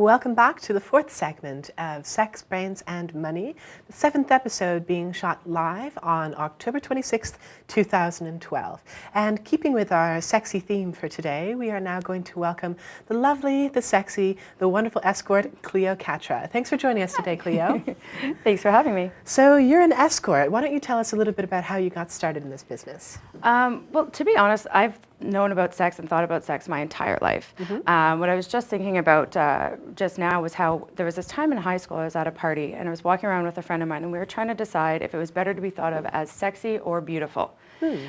Welcome back to the fourth segment of Sex, Brains and Money, the seventh episode being shot live on October 26th, 2012. And keeping with our sexy theme for today, we are now going to welcome the lovely, the sexy, the wonderful escort, Cleo Catra. Thanks for joining us today, Cleo. Thanks for having me. So you're an escort. Why don't you tell us a little bit about how you got started in this business? Well, to be honest, I've known about sex and thought about sex my entire life. What I was just thinking about just now was how there was this time in high school I was at a party and I was walking around with a friend of mine and we were trying to decide if it was better to be thought of as sexy or beautiful.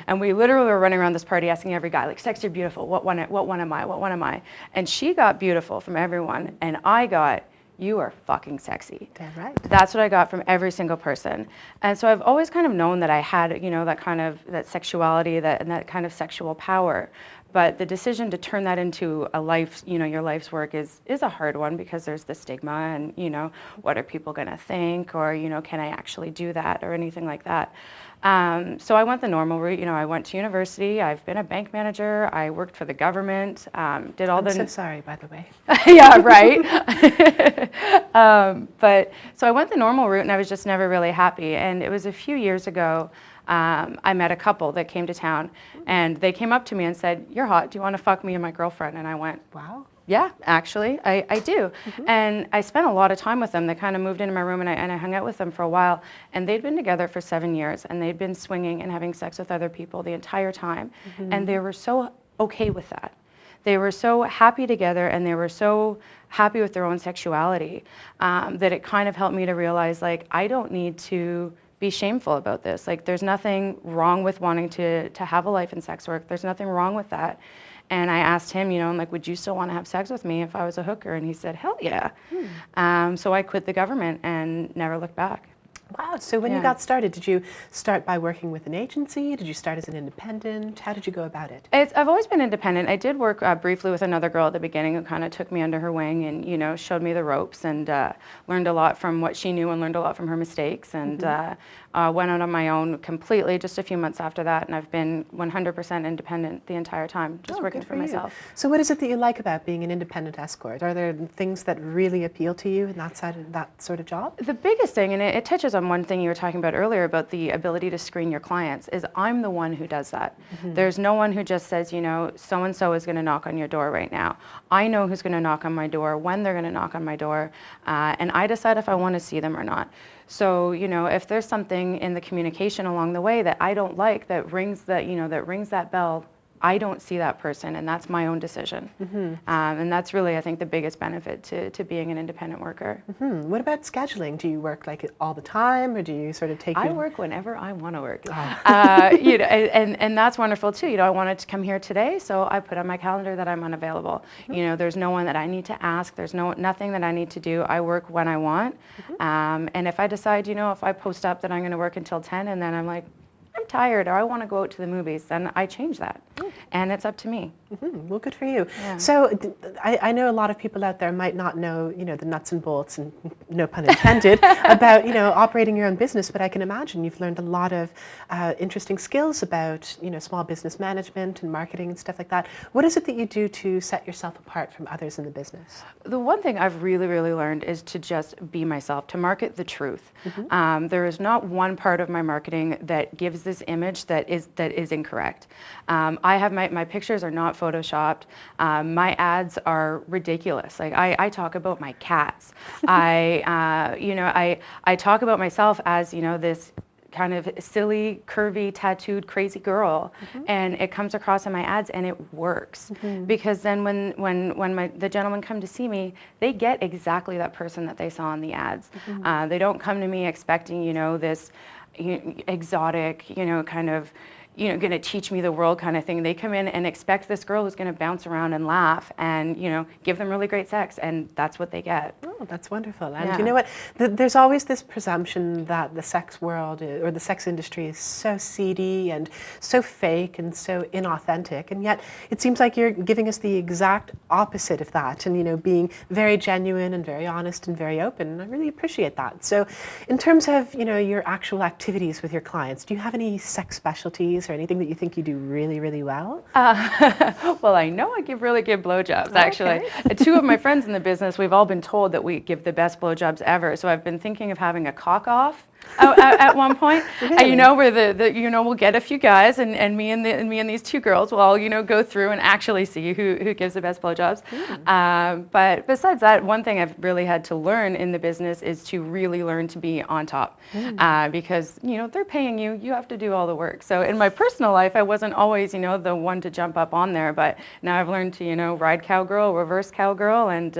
And we literally were running around this party asking every guy, like, sexy or beautiful, what one am I, what one am I? And she got beautiful from everyone and I got, you are fucking sexy. Damn right. That's what I got from every single person. And so I've always kind of known that I had, you know, that kind of, that sexuality, and that kind of sexual power. But the decision to turn that into a life, you know, your life's work is a hard one because there's the stigma and, you know, what are people gonna think, or, you know, can I actually do that or anything like that. So I went the normal route. You know, I went to university. I've been a bank manager. I worked for the government. Did all I'm the. so sorry, by the way. Yeah, right. But so I went the normal route, and I was just never really happy. And it was a few years ago. I met a couple that came to town, and they came up to me and said, "You're hot. Do you want to fuck me and my girlfriend?" And I went, Wow. Yeah, actually, I do. And I spent a lot of time with them. They kind of moved into my room and I hung out with them for a while. And they'd been together for 7 years and they'd been swinging and having sex with other people the entire time. And they were so okay with that. They were so happy together and they were so happy with their own sexuality that it kind of helped me to realize, like, I don't need to be shameful about this. Like, there's nothing wrong with wanting to have a life in sex work. There's nothing wrong with that. And I asked him, you know, I'm like, would you still want to have sex with me if I was a hooker? And he said, hell yeah. So I quit the government and never looked back. Wow. So when you got started, did you start by working with an agency? Did you start as an independent? How did you go about it? I've always been independent. I did work briefly with another girl at the beginning who kind of took me under her wing and, you know, showed me the ropes and learned a lot from what she knew and learned a lot from her mistakes and went out on my own completely just a few months after that. And I've been 100% independent the entire time, just working for myself. So what is it that you like about being an independent escort? Are there things that really appeal to you in that sort of job? The biggest thing, and it touches on one thing you were talking about earlier about the ability to screen your clients, is I'm the one who does that. There's no one who just says, you know, so-and-so is going to knock on your door right now. I know who's going to knock on my door, when they're going to knock on my door, and I decide if I want to see them or not. So, you know, if there's something in the communication along the way that I don't like, that rings that bell, I don't see that person, and that's my own decision. And that's really, I think, the biggest benefit to being an independent worker. What about scheduling? Do you work like all the time, or do you sort of take? I work whenever I want to work. You know, and that's wonderful too. You know, I wanted to come here today, so I put on my calendar that I'm unavailable. You know, there's no one that I need to ask. There's nothing that I need to do. I work when I want. And if I decide, you know, if I post up that I'm going to work until 10, and then I'm like, I'm tired, or I want to go out to the movies, then I change that. And it's up to me. Well, good for you. Yeah. So I know a lot of people out there might not know, you know, the nuts and bolts, and no pun intended, about, you know, operating your own business, but I can imagine you've learned a lot of interesting skills about, you know, small business management and marketing and stuff like that. What is it that you do to set yourself apart from others in the business? The one thing I've really, really learned is to just be myself, to market the truth. There is not one part of my marketing that gives this image that is incorrect. I have my pictures are not photoshopped. My ads are ridiculous. Like I talk about my cats. You know, I talk about myself as, you know, this kind of silly, curvy, tattooed, crazy girl, and it comes across in my ads, and it works because then when the gentlemen come to see me, they get exactly that person that they saw in the ads. They don't come to me expecting, you know, this exotic, you know, kind of, you know, going to teach me the world kind of thing. They come in and expect this girl who's going to bounce around and laugh and, you know, give them really great sex, and that's what they get. Oh, that's wonderful. And Yeah. you know what? There's always this presumption that the sex world or the sex industry is so seedy and so fake and so inauthentic. And yet it seems like you're giving us the exact opposite of that and, being very genuine and very honest and very open. And I really appreciate that. So in terms of, your actual activities with your clients, do you have any sex specialties or anything that you think you do really, really well? Well, I know I give really good blowjobs, actually. Okay. Two of my friends in the business, we've all been told that we give the best blowjobs ever. So I've been thinking of having a cock-off at one point. Really? Where we'll get a few guys and me and these two girls will all, go through and actually see who gives the best blowjobs. But besides that, one thing I've really had to learn in the business is to really learn to be on top. Because, they're paying you, you have to do all the work. So in my personal life, I wasn't always, the one to jump up on there, but now I've learned to, ride cowgirl, reverse cowgirl, and,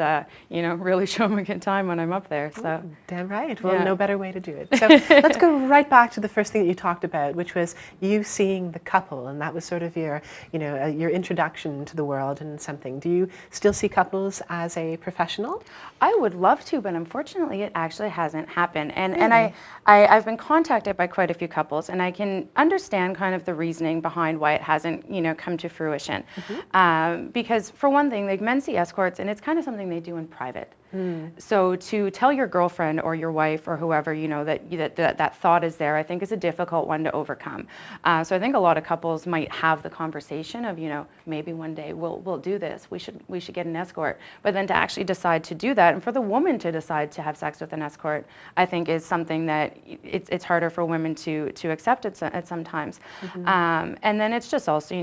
really show them a good time when I'm up there. So. Damn right. Well, Yeah. no better way to do it. So let's go right back to the first thing that you talked about, which was you seeing the couple, and that was sort of your, your introduction to the world and something. Do you still see couples as a professional? I would love to, but unfortunately, it actually hasn't happened. And I've been contacted by quite a few couples, and I can understand kind of the reasoning behind why it hasn't, come to fruition. Because for one thing, like men see escorts, and it's kind of something they do in private. So to tell your girlfriend or your wife or whoever, that thought is there, I think is a difficult one to overcome. So I think a lot of couples might have the conversation of, maybe one day we'll do this. We should get an escort. But then to actually decide to do that, and for the woman to decide to have sex with an escort, I think is something that it's harder for women to accept at sometimes. And then it's just also,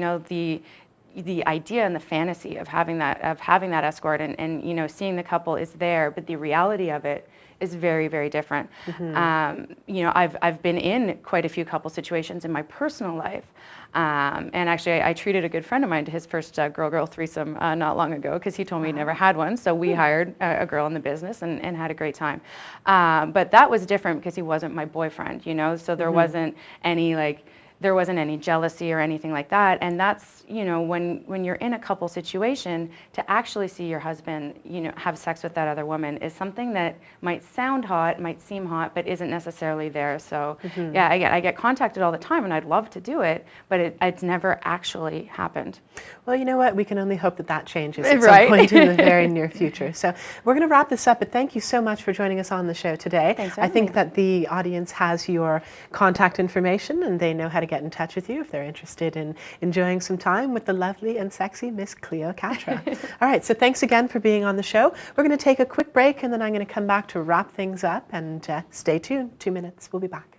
the idea and the fantasy of having that escort and seeing the couple is there, but the reality of it is very, very different. I've been in quite a few couple situations in my personal life, and actually I treated a good friend of mine to his first girl threesome not long ago because he told me he never had one, so we hired a girl in the business and had a great time. But that was different because he wasn't my boyfriend, so there wasn't any jealousy or anything like that. And that's, when you're in a couple situation, to actually see your husband, have sex with that other woman is something that might sound hot, might seem hot, but isn't necessarily there. So yeah, I get contacted all the time and I'd love to do it, but it's never actually happened. Well, you know what? We can only hope that changes at some point in the very near future. So we're going to wrap this up, but thank you so much for joining us on the show today. Thanks for I having think me. that the audience has your contact information and they know how to get in touch with you if they're interested in enjoying some time with the lovely and sexy Miss Cleo Catra. All right, so thanks again for being on the show. We're going to take a quick break and then I'm going to come back to wrap things up, and stay tuned. 2 minutes. We'll be back.